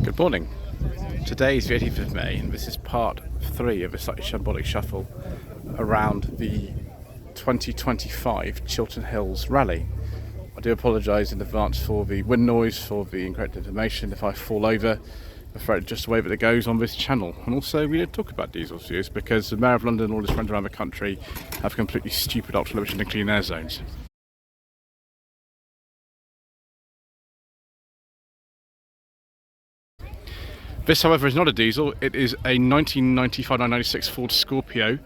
Good morning. Today is the 18th of May and this is part 3 of a slightly shambolic shuffle around the 2025 Chiltern Hills Rally. I do apologise in advance for the wind noise, for the incorrect information. If I fall over, I'm afraid just the way that it goes on this channel. And also we don't talk about diesel fuels because the Mayor of London and all his friends around the country have completely stupid ultra low emission and clean air zones. This, however, is not a diesel. It is a 1995-96 Ford Scorpio,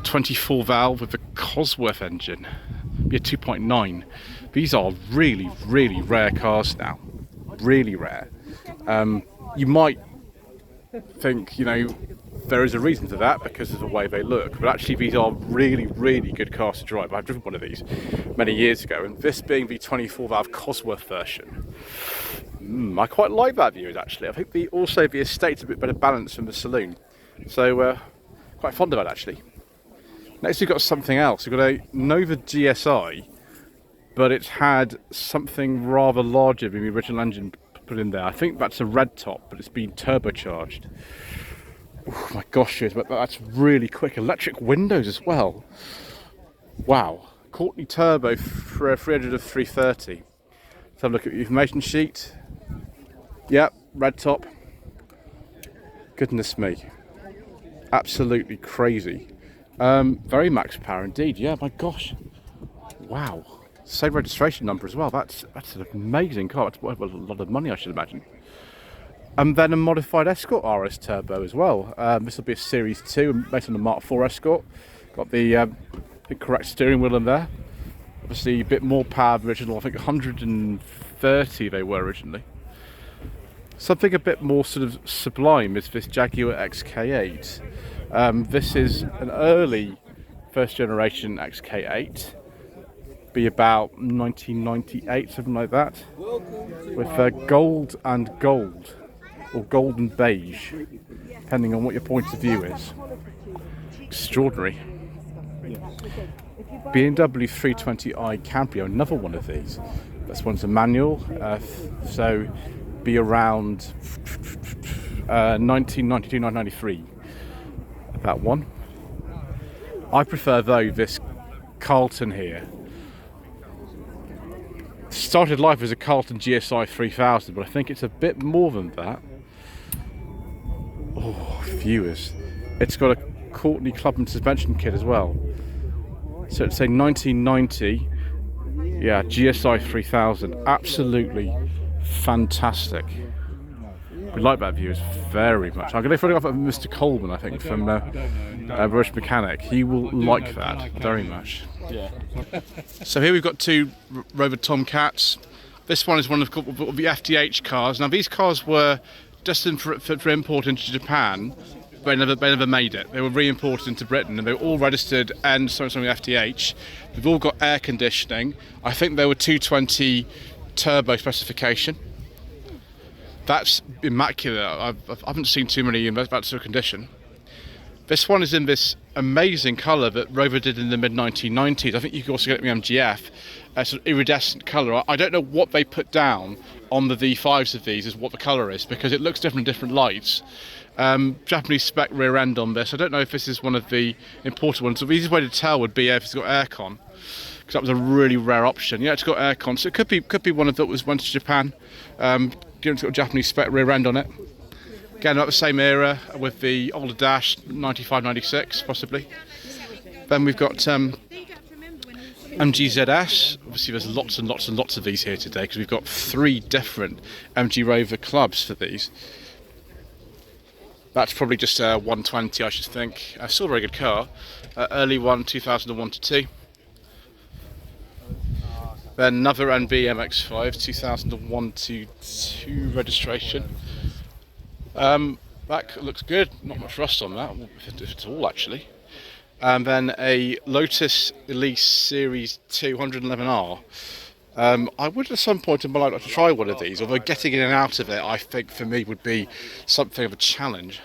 24 valve with a Cosworth engine, a 2.9. These are really, really rare cars now. Really rare. You might think, there is a reason for that because of the way they look, but actually these are really, really good cars to drive. I've driven one of these many years ago, and this being the 24 valve Cosworth version, I quite like that view actually. I think the estate's a bit better balanced from the saloon, so quite fond of it actually. Next we've got something else. We've got a Nova GSI, but it's had something rather larger than the original engine put in there. I think that's a red top, but it's been turbocharged. Oh my gosh, but that's really quick. Electric windows as well. Wow. Courtney Turbo for a 300 of 330. Let's have a look at the information sheet. Yep, red top. Goodness me. Absolutely crazy. Very max power indeed. Yeah, my gosh. Wow. Same registration number as well. That's an amazing car. It's worth a lot of money, I should imagine. And then a modified Escort RS Turbo as well. This will be a Series 2 based on the Mark IV Escort. Got the correct steering wheel in there. Obviously a bit more power than original. I think 130 they were originally. Something a bit more sort of sublime is this Jaguar XK8. This is an early first generation XK8. Be about 1998, something like that. With gold and gold. Or gold and beige, depending on what your point of view is. Extraordinary. BMW 320i Cabrio, another one of these. This one's a manual, so be around 1992, 1993. That one. I prefer though this Carlton here. Started life as a Carlton GSI 3000, but I think it's a bit more than that. Oh, viewers. It's got a Courtney Club and suspension kit as well. So it's a 1990, yeah, GSI 3000. Absolutely fantastic. We like that viewers very much. I'm going to photograph of Mr. Coleman, I think, from Rush Mechanic. He will like that very much. Yeah. So here we've got two Rover Tomcats. This one is one of the FDH cars. Now these cars were destined for import into Japan, but they never made it. They were re-imported into Britain and they were all registered and something FDH. They've all got air conditioning. I think they were 220 turbo specification. That's immaculate. I haven't seen too many in that sort of condition. This one is in this amazing colour that Rover did in the mid-1990s. I think you can also get it in the MGF, a sort of iridescent colour. I don't know what they put down on the V5s of these as what the colour is, because it looks different in different lights. Japanese spec rear end on this. I don't know if this is one of the imported ones. The easiest way to tell would be if it's got aircon, because that was a really rare option. Yeah, it's got aircon, so it could be one of that went to Japan. It's got a Japanese spec rear end on it. Again, about the same era with the older dash, 95, 96 possibly. Then we've got MGZS. Obviously there's lots and lots and lots of these here today because we've got 3 different MG Rover clubs for these. That's probably just a 120, I should think. Still a very good car. Early one, 2001 to 2. Then another NB MX-5, 2001 to 2 registration. That looks good, not much rust on that, if at all actually. And then a Lotus Elise Series 211R. I would at some point in my life like to try one of these, although getting in and out of it I think for me would be something of a challenge.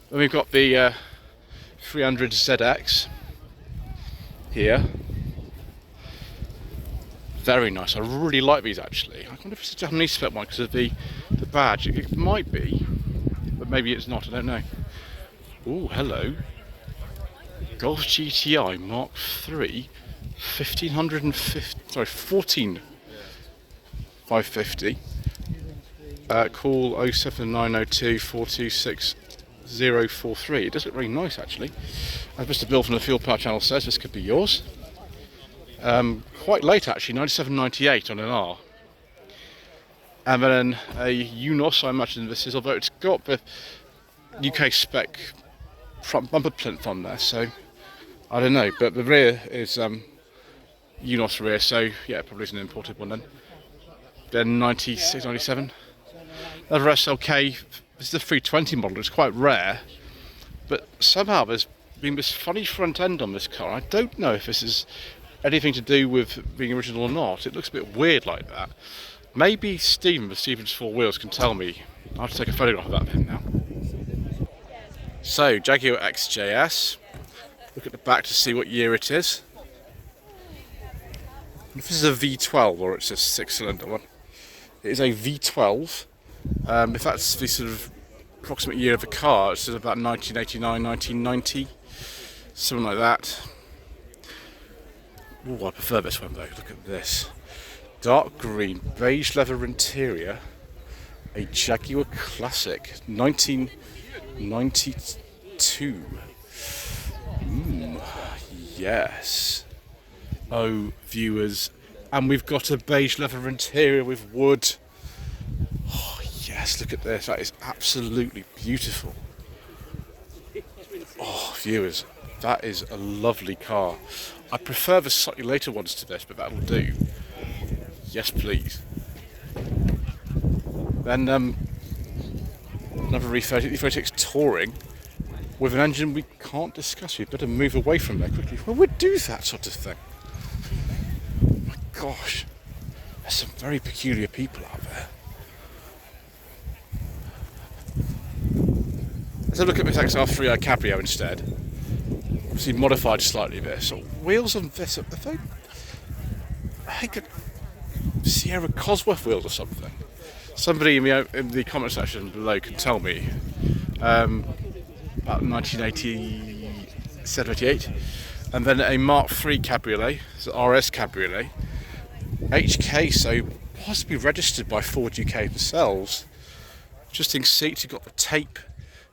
Then we've got the 300ZX here. Very nice. I really like these actually. I wonder if it's a Japanese spec one because of the badge. It might be, but maybe it's not. I don't know. Oh, hello. Golf GTI Mark III, 14550. Call 07902 426 043. It does look very nice actually. As Mr. Bill from the Fuel Power channel says, this could be yours. Quite late actually, 97.98 on an R. And then a Unos, I imagine this is, although it's got the UK spec front bumper plinth on there, so I don't know. But the rear is Unos rear, so yeah, it probably is an imported one then. Then 96, 97. Another SLK. This is the 320 model. It's quite rare, but somehow there's been this funny front end on this car. I don't know if this is anything to do with being original or not. It looks a bit weird like that. Maybe Stephen with Stephen's Four Wheels can tell me. I'll have to take a photograph of that thing now. So, Jaguar XJS. Look at the back to see what year it is. If this is a V12 or it's a 6-cylinder one. It is a V12. If that's the sort of approximate year of the car, it's about 1989, 1990, something like that. Oh, I prefer this one though. Look at this. Dark green, beige leather interior. A Jaguar Classic, 1992. Yes. Oh, viewers. And we've got a beige leather interior with wood. Oh, yes, look at this. That is absolutely beautiful. Oh, viewers, that is a lovely car. I prefer the slightly later ones to this, but that'll do. Yes, please. Then another E36 Touring with an engine we can't discuss. We'd better move away from there quickly. Well, we'd do that sort of thing. Oh my gosh, there's some very peculiar people out there. Let's have a look at this XR3i Cabrio instead. Obviously modified slightly this. So wheels on this, I could Sierra Cosworth wheels or something. Somebody in the comment section below can tell me. About 1987, 88. And then a Mark III Cabriolet, it's an RS Cabriolet. HK, so possibly registered by Ford UK themselves. Interesting seats, you've got the tape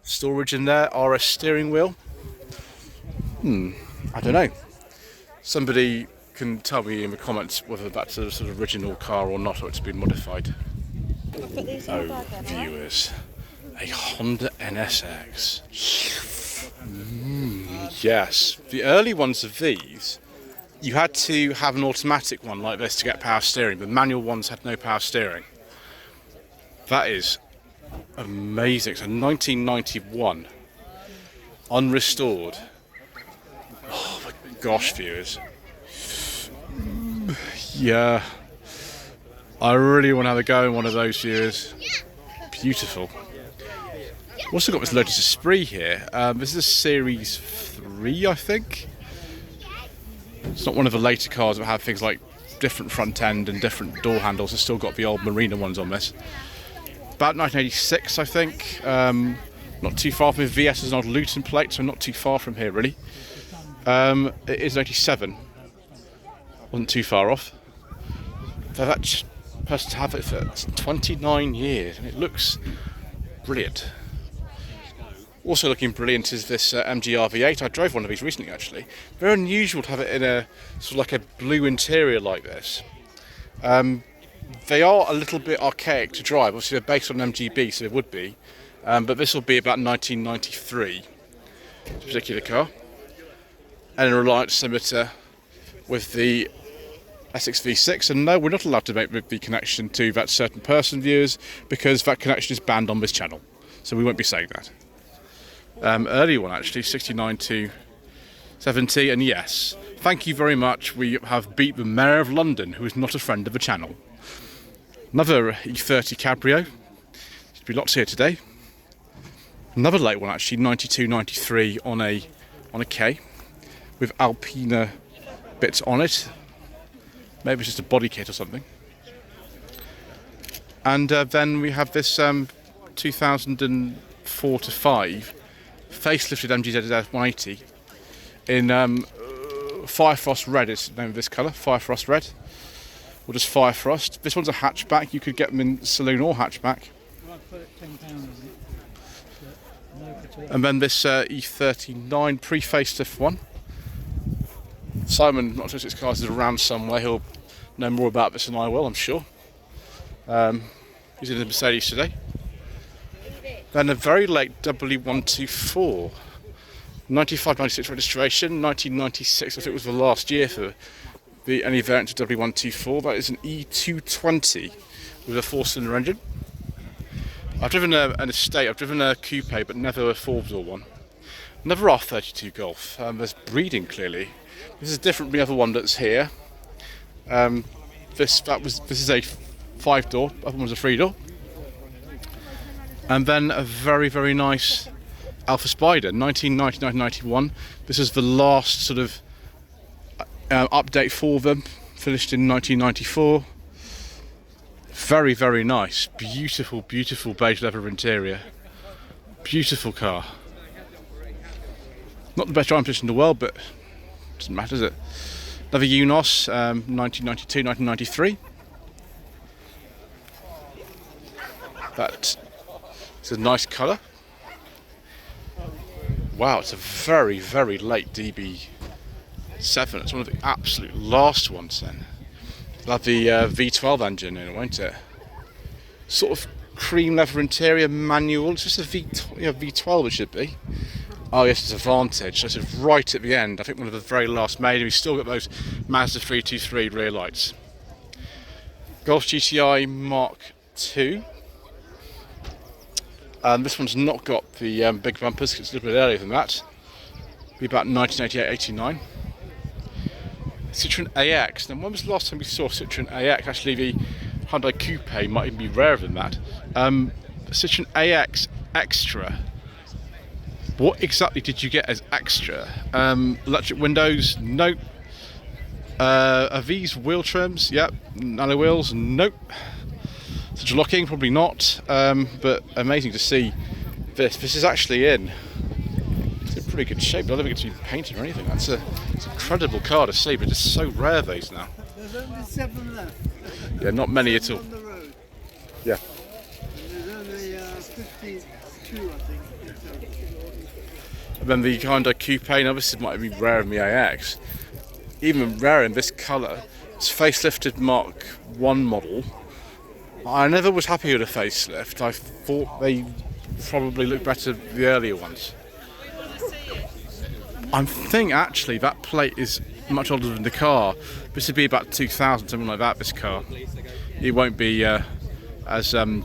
storage in there, RS steering wheel. I don't know. Somebody can tell me in the comments whether that's a sort of original car or not, or it's been modified. Oh, viewers, a Honda NSX. Yes, the early ones of these, you had to have an automatic one like this to get power steering, but manual ones had no power steering. That is amazing. So 1991, unrestored. Oh my gosh, viewers. Yeah, I really want to have a go in one of those, viewers. Beautiful. Also got this Lotus Esprit here. This is a Series 3, I think. It's not one of the later cars that have things like different front end and different door handles. It's still got the old Marina ones on this. About 1986, I think. Not too far from VS is an old Luton plate, so not too far from here, really. It is 87. Wasn't too far off. So that person to have it for 29 years, and it looks brilliant. Also looking brilliant is this MG RV8. I drove one of these recently, actually. Very unusual to have it in a sort of like a blue interior like this. They are a little bit archaic to drive. Obviously, they're based on MGB, so they would be. But this will be about 1993. This particular car, and a Reliant Scimitar with the Essex V6. And no, we're not allowed to make the connection to that certain person, viewers, because that connection is banned on this channel. So we won't be saying that. Earlier one actually, 69 to 70, and yes, thank you very much. We have beat the Mayor of London, who is not a friend of the channel. Another E30 Cabrio. There'll be lots here today. Another late one actually, 92, 93 on a K, with Alpina bits on it. Maybe it's just a body kit or something. And then we have this 2004 to 5 facelifted MGZS 180 in Firefrost Red. It's the name of this colour, Firefrost Red, or just Firefrost. This one's a hatchback. You could get them in saloon or hatchback. And then this E39 pre-facelift one. Simon, not just his cars, is around somewhere. He'll know more about this than I will, I'm sure. He's in the Mercedes today. Then a very late W124. 95-96 registration, 1996 I think was the last year for any variant of W124. That is an E220 with a 4-cylinder engine. I've driven an estate, I've driven a coupe, but never a 4-door one. Never R32 Golf. There's breeding clearly. This is different from the other one that's here. This is a 5-door, the other one was a 3-door. And then a very, very nice Alpha Spider, 1990-1991. This is the last sort of update for them, finished in 1994. Very, very nice. Beautiful, beautiful beige leather interior. Beautiful car. Not the best driving position in the world, but doesn't matter, does it? Another Unos, 1992-1993. That is a nice colour. Wow, it's a very, very late DB7. It's one of the absolute last ones then. It'll have the V12 engine in it, won't it? Sort of cream leather interior, manual. It's just a V12 it should be. Oh yes, it's a Vantage. That's it's right at the end. I think one of the very last made. And we've still got those Mazda 323 rear lights. Golf GTI Mark II. This one's not got the big bumpers. It's a little bit earlier than that. Be about 1988-89. Citroen AX. Now, when was the last time we saw Citroen AX? Actually, the Hyundai Coupe might even be rarer than that. Citroen AX Extra. What exactly did you get as extra? Electric windows? Nope. Are these wheel trims? Yep. Nano wheels? Nope. Central locking? Probably not. But amazing to see this. This is actually it's in pretty good shape. I don't think it's been painted or anything. It's an incredible car to see, but it's so rare these now. There's only 7 left. Yeah, not many at all. On the road. Yeah. There's only 52, I think. And then the Hyundai Coupe. Now this might be rare in the AX. Even rarer in this colour. It's facelifted Mark I model. I never was happy with a facelift. I thought they probably looked better than the earlier ones. I think actually that plate is much older than the car. This would be about 2000, something like that. This car, it won't be as early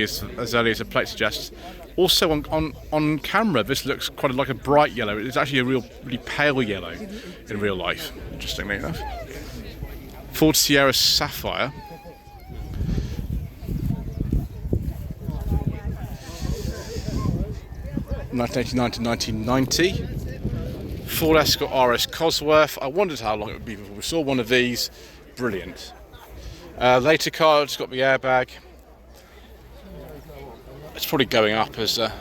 as the plate suggests. Also on camera, this looks quite like a bright yellow. It's actually a really pale yellow in real life. Interestingly enough, Ford Sierra Sapphire. (1989 to 1990). Ford Escort RS Cosworth. I wondered how long it would be before we saw one of these. Brilliant. Later car, it's got the airbag. It's probably going up as I'm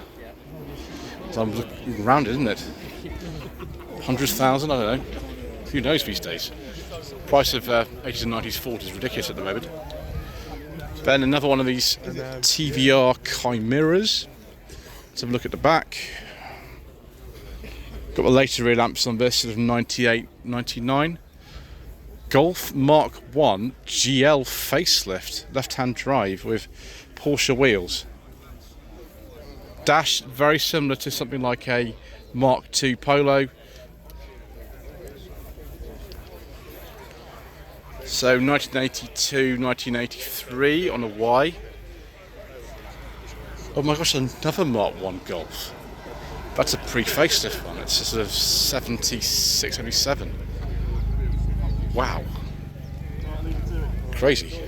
looking around it, isn't it? 100,000, I don't know. Who knows these days? Price of 80s and 90s Ford is ridiculous at the moment. Then another one of these TVR Chimeras. Let's have a look at the back. Got the later rear lamps on this, sort of 98, 99. Golf Mark I GL facelift, left-hand drive with Porsche wheels. Dash very similar to something like a Mark II Polo. So 1982, 1983 on a Y. Oh my gosh, another Mark I Golf. That's a pre-facelift one. It's a sort of 76, 77. Wow. Crazy.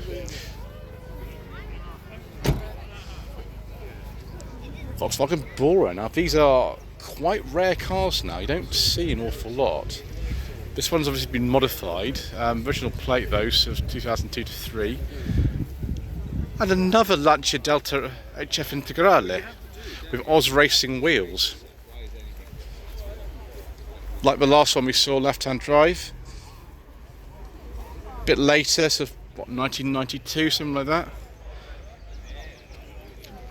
Volkswagen Bora. Now these are quite rare cars now. You don't see an awful lot. This one's obviously been modified. Original plate though, so 2002 to 3. And another Lancia Delta HF Integrale with Oz Racing wheels. Like the last one we saw, left-hand drive. A bit later, so what, 1992, something like that.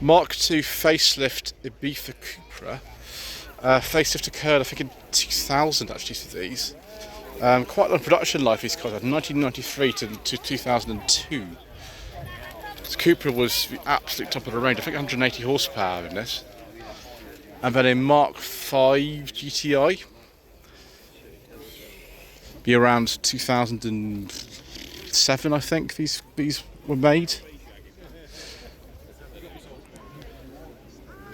Mark II facelift Ibiza Cupra. Facelift occurred, I think, in 2000 actually for these. Quite a long production life these cars had, 1993 to 2002. This Cupra was the absolute top of the range, I think 180 horsepower in this. And then a Mark V GTI. Be around 2007, I think these were made.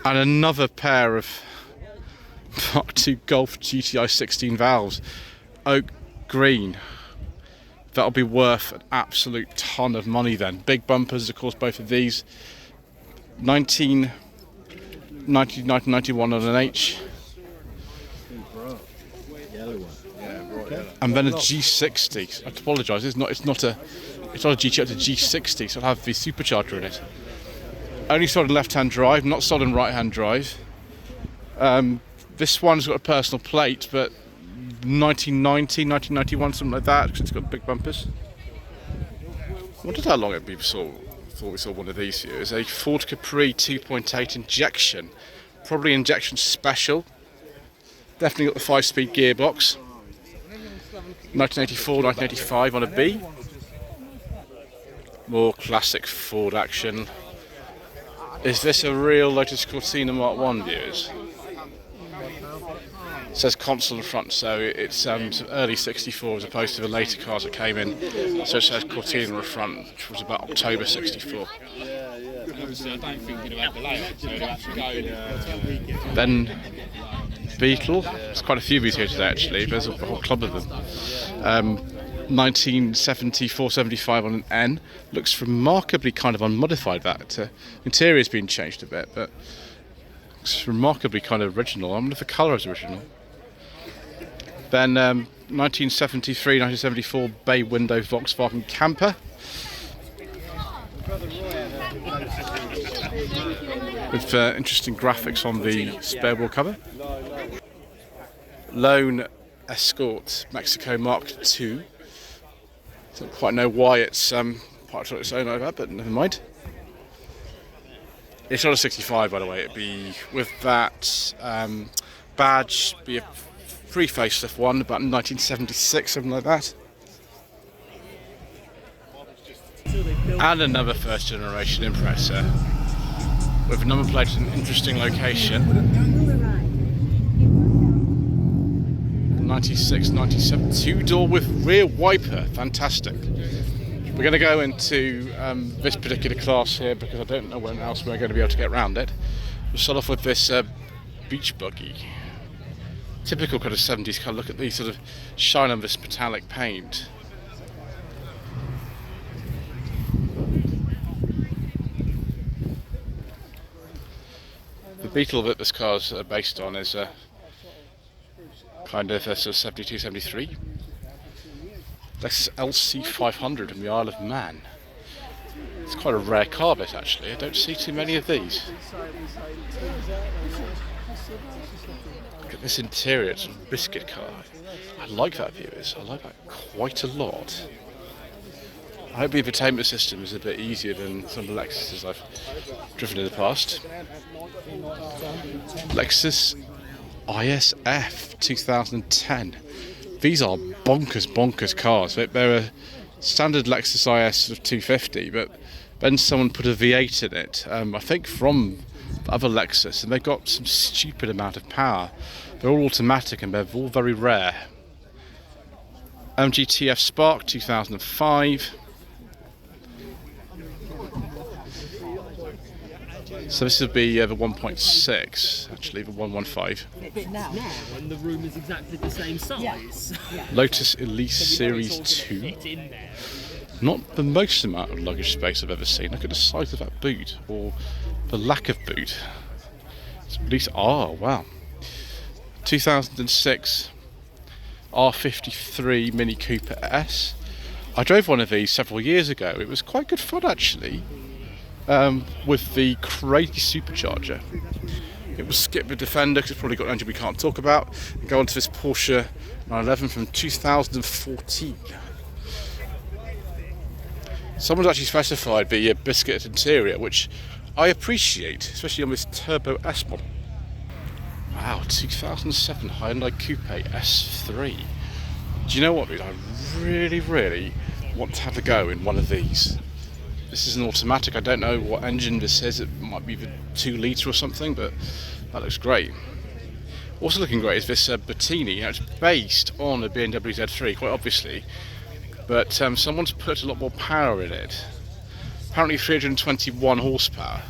And another pair of Mark II Golf GTI 16 valves, oak green. That'll be worth an absolute ton of money then. Big bumpers, of course, both of these. 1991 on an H. And then a G60. I apologise. It's not a GTI. It's a G60. So it'll have the supercharger in it. Only sold in left-hand drive, not sold in right-hand drive. This one's got a personal plate, but 1990, 1991, something like that, because it's got big bumpers. I wondered how long it'd be before we saw one of these here. It's a Ford Capri 2.8 injection. Probably injection special. Definitely got the 5-speed gearbox. 1984, 1985 on a B. More classic Ford action. Is this a real Lotus Cortina Mark 1, viewers? It says console in front, so it's early 64 as opposed to the later cars that came in. So it says Cortina in the front, which was about October 64. Then Beetle. There's quite a few of these here today actually. There's a whole club of them. 1974-75 on an N. Looks remarkably kind of unmodified. That interior's been changed a bit, but it's remarkably kind of original. I wonder if the colour is original. Then 1973-1974 bay window Volkswagen camper. With interesting graphics on the spare wheel cover. Lone Escort Mexico Mark II. Don't quite know why it's part of its own over, but never mind. It's not a 65, by the way. It'd be with that badge, be a pre-facelift one, about 1976, something like that. And another first generation Impreza with a number plate in an interesting location. 96, 97, 2-door with rear wiper, fantastic. We're going to go into this particular class here because I don't know when else we're going to be able to get around it. We'll start off with this beach buggy. Typical kind of 70s colour. Look at these sort of shine on this metallic paint. The Beetle that this car's based on is kind of a sort of 72, 73. This LC500 in the Isle of Man. It's quite a rare car bit actually. I don't see too many of these. Look at this interior, it's a biscuit car. I like that, viewers. I like that quite a lot. I hope the infotainment system is a bit easier than some of the Lexuses I've driven in the past. Lexus ISF 2010. These are bonkers cars. They're a standard Lexus IS of 250, but then someone put a V8 in it, I think from the other Lexus, and they've got some stupid amount of power. They're all automatic and they're all very rare. GTF Spark 2005. So this would be the 1.6, actually, the 115. But now, when the room is exactly the same size. Yeah. Lotus Elise Series 2. Not the most amount of luggage space I've ever seen. Look at the size of that boot, or the lack of boot. It's at least, oh wow. 2006 R53 Mini Cooper S. I drove one of these several years ago. It was quite good fun actually, with the crazy supercharger. It will skip the Defender because it's probably got an engine we can't talk about, and go on to this Porsche 911 from 2014. Someone's actually specified the biscuit interior, which I appreciate, especially on this Turbo S model. Wow, 2007 Hyundai Coupe S3. Do you know what, dude? I really want to have a go in one of these. This is an automatic. I don't know what engine this is. It might be the 2 litre or something, but that looks great. Also looking great is this Bettini. It's based on a BMW Z3, quite obviously, but someone's put a lot more power in it. Apparently 321 horsepower.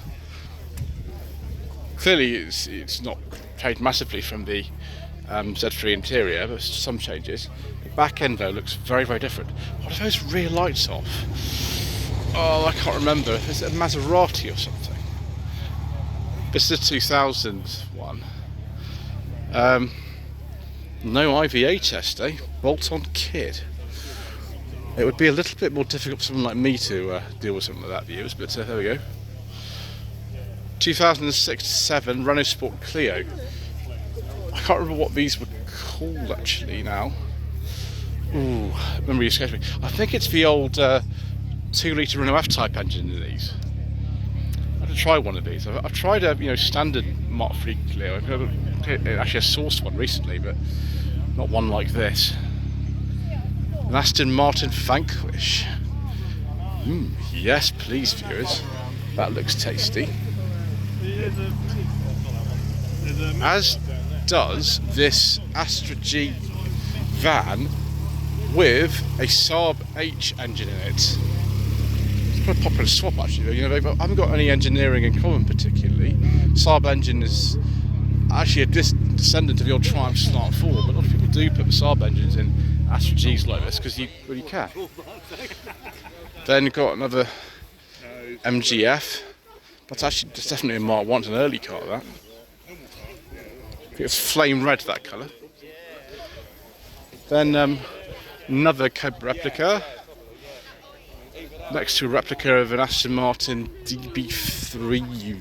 Clearly it's not changed massively from the Z3 interior, but some changes. The back end though looks very different. What are those rear lights off? Oh, I can't remember. Is it a Maserati or something? This is a 2000 one. No IVA test, eh? Bolt-on kit. It would be a little bit more difficult for someone like me to deal with something like that, viewers, but there we go. 2006-7 Renault Sport Clio. I can't remember what these were called actually now. Ooh, memory escapes me. I think it's the old 2 litre Renault F-Type engine in these. I had to try one of these. I've tried a standard Mark III Clio. Actually, I sourced one recently, but not one like this. An Aston Martin Vanquish. Yes, please, viewers. That looks tasty. As does this Astra G van with a Saab H engine in it. It's quite a popular swap actually. They haven't got any engineering in common particularly. Saab engine is actually a descendant of the old Triumph Smart 4, but a lot of people do put the Saab engines in Astra Gs like this because you really can. Then you've got another MGF. That's definitely a Mark 1, an early car, that. I think it's flame red, that colour. Then another Cobra replica. Next to a replica of an Aston Martin DB3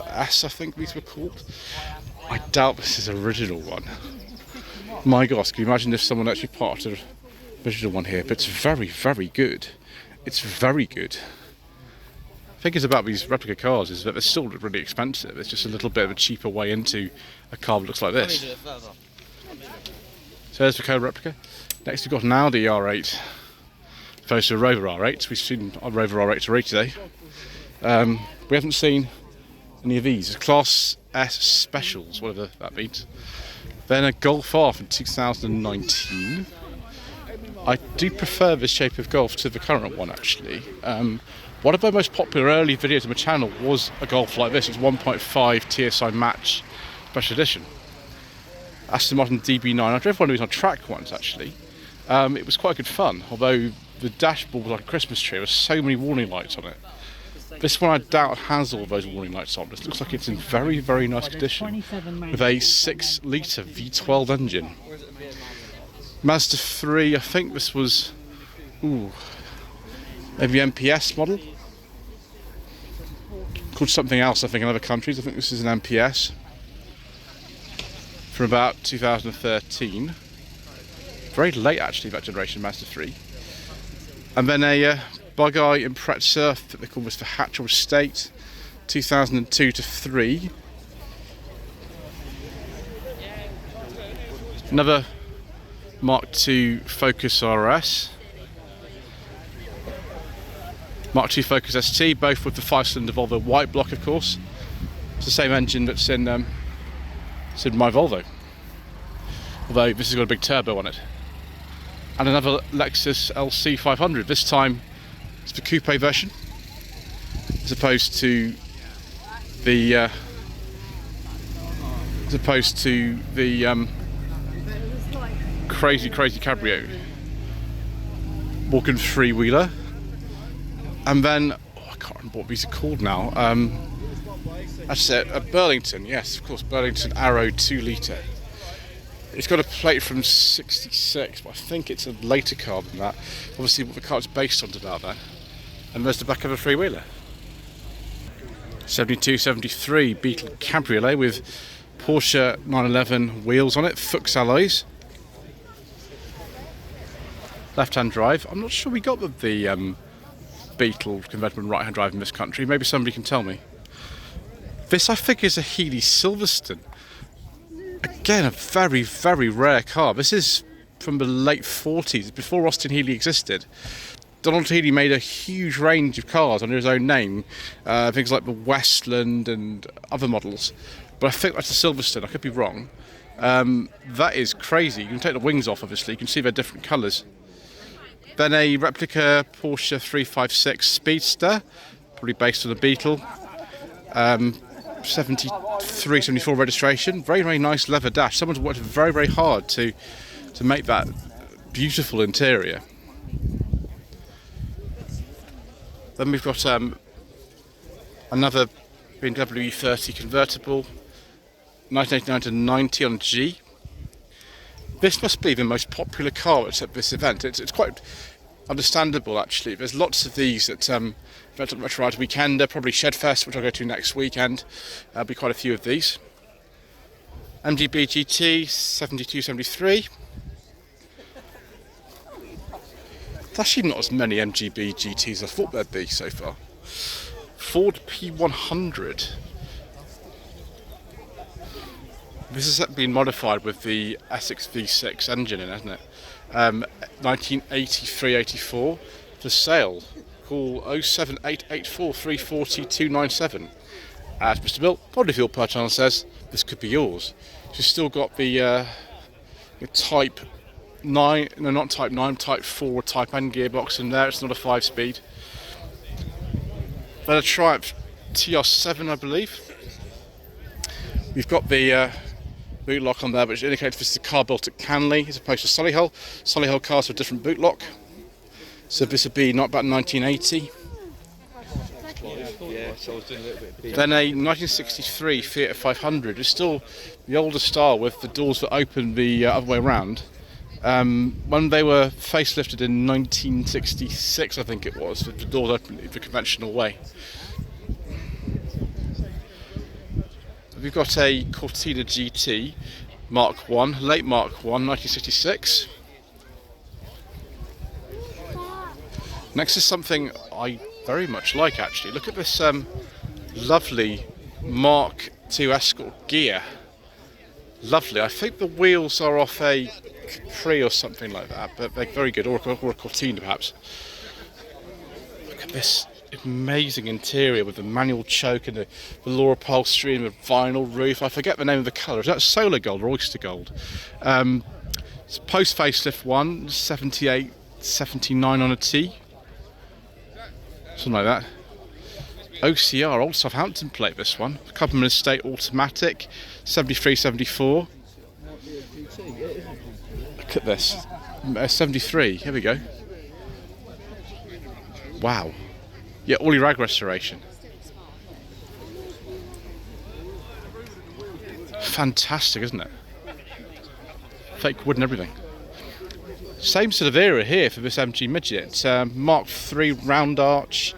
S, I think these were called. I doubt this is an original one. My gosh, can you imagine if someone actually parted the original one here? But it's very good. It's very good. The thing is about these replica cars is that they're still really expensive. It's just a little bit of a cheaper way into a car that looks like this. So there's the Cobra replica. Next we've got an Audi R8 opposed to a Rover R8. We've seen a Rover R8 already today. We haven't seen any of these. Class S Specials, whatever that means. Then a Golf R from 2019. I do prefer this shape of Golf to the current one actually. One of my most popular early videos on my channel was a Golf like this. It's 1.5 TSI Match Special Edition. Aston Martin DB9. I drove one of these on track once actually. It was quite good fun, although the dashboard was like a Christmas tree. There were so many warning lights on it. This one I doubt has all those warning lights on. This looks like it's in very nice condition with a 6 litre V12 engine. Mazda 3, I think this was maybe MPS model. Called something else I think in other countries. I think this is an MPS from about 2013. Very late actually, that generation Mazda 3. And then a Bug-Eye Impreza, that they call this for Hatchell Estate, 2002 to 3. Another Mark II Focus RS. Mark II Focus ST, both with the 5-cylinder Volvo white block, of course. It's the same engine that's in my Volvo, although this has got a big turbo on it. And another Lexus LC500. This time it's the coupe version, as opposed to the crazy cabrio walking three-wheeler. And then I can't remember what these are called now. That's a Burlington, yes, of course, Burlington Arrow 2 litre. It's got a plate from 66, but I think it's a later car than that. Obviously what the car is based on is about that. And there's the back of a three-wheeler. 72, 73 Beetle Cabriolet with Porsche 911 wheels on it, Fuchs alloys. Left-hand drive. I'm not sure we got the Beetle convertible right-hand drive in this country. Maybe somebody can tell me. This, I think, is a Healey Silverstone. Again, a very, very rare car. This is from the late 40s, before Austin Healey existed. Donald Healey made a huge range of cars under his own name, things like the Westland and other models. But I think that's a Silverstone. I could be wrong. That is crazy. You can take the wings off, obviously. You can see they're different colours. Then a replica Porsche 356 Speedster, probably based on a Beetle. 73, 74 registration. Very, very nice leather dash. Someone's worked very, very hard to make that beautiful interior. Then we've got another BMW 30 convertible, 1989 to 90 on G. This must be the most popular car at this event. It's quite understandable, actually. There's lots of these at Retro Ride Weekend, probably Shedfest, which I'll go to next weekend. There'll be quite a few of these. MGB GT 72, 73. There's actually not as many MGB GTs as I thought there'd be so far. Ford P100. This has been modified with the Essex V6 engine in, hasn't it? 1983-84 for sale. Call 07884 340 297. As Mr. Bill, probably Fuel Per Channel says, this could be yours. She's still got the Type 9, no, not Type 9, Type 4 Type N gearbox in there. It's not a 5-speed. Then a Triumph TR7, I believe. We've got the boot lock on there, which indicates this is a car built at Canley as opposed to Solihull. Solihull cars have a different boot lock. So this would be not about 1980. Then a 1963 Fiat 500 is still the older style with the doors that open the other way around. When they were facelifted in 1966, I think it was, the doors opened the conventional way. We've got a Cortina GT Mark 1, late Mark 1, 1966. Next is something I very much like, actually. Look at this lovely Mark II Escort gear. Lovely. I think the wheels are off a Capri or something like that, but they're very good, or a Cortina perhaps. Look at this amazing interior with the manual choke and the velour upholstery and the vinyl roof. I forget the name of the colour. Is that solar gold or oyster gold? It's post facelift one, 78, 79 on a T. Something like that. OCR, Old Southampton plate, this one. Cupman Estate automatic, 73, 74. Look at this. 73, here we go. Wow. Yeah, all rag restoration. Fantastic, isn't it? Fake wood and everything. Same sort of era here for this MG Midget. Mark III round arch.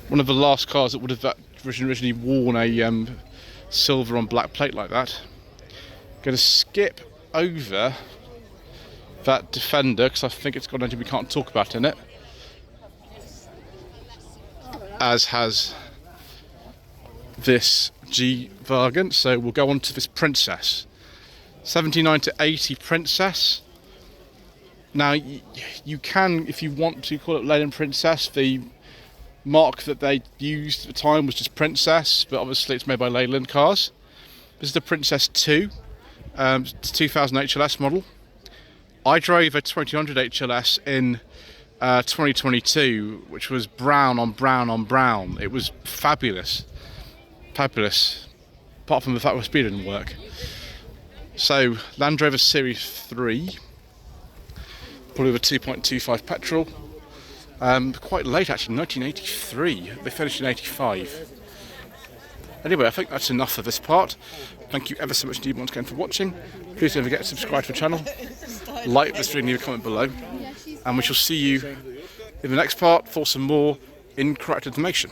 One of the last cars that would have originally worn a silver on black plate like that. Going to skip over that Defender because I think it's got anything we can't talk about in it. As has this G-Wagen, so we'll go on to this Princess. 79 to 80 Princess. Now you can, if you want to, call it Leyland Princess. The mark that they used at the time was just Princess, but obviously it's made by Leyland cars. This is the Princess 2, 2000 HLS model. I drove a 2000 HLS in 2022, which was brown on brown on brown. It was fabulous. Fabulous. Apart from the fact the speed didn't work. So, Land Rover Series 3, probably with a 2.25 petrol. Quite late actually, 1983. They finished in 85. Anyway, I think that's enough for this part. Thank you ever so much indeed once again for watching. Please don't forget to subscribe to the channel, like this video, leave a comment below, and we shall see you in the next part for some more incorrect information.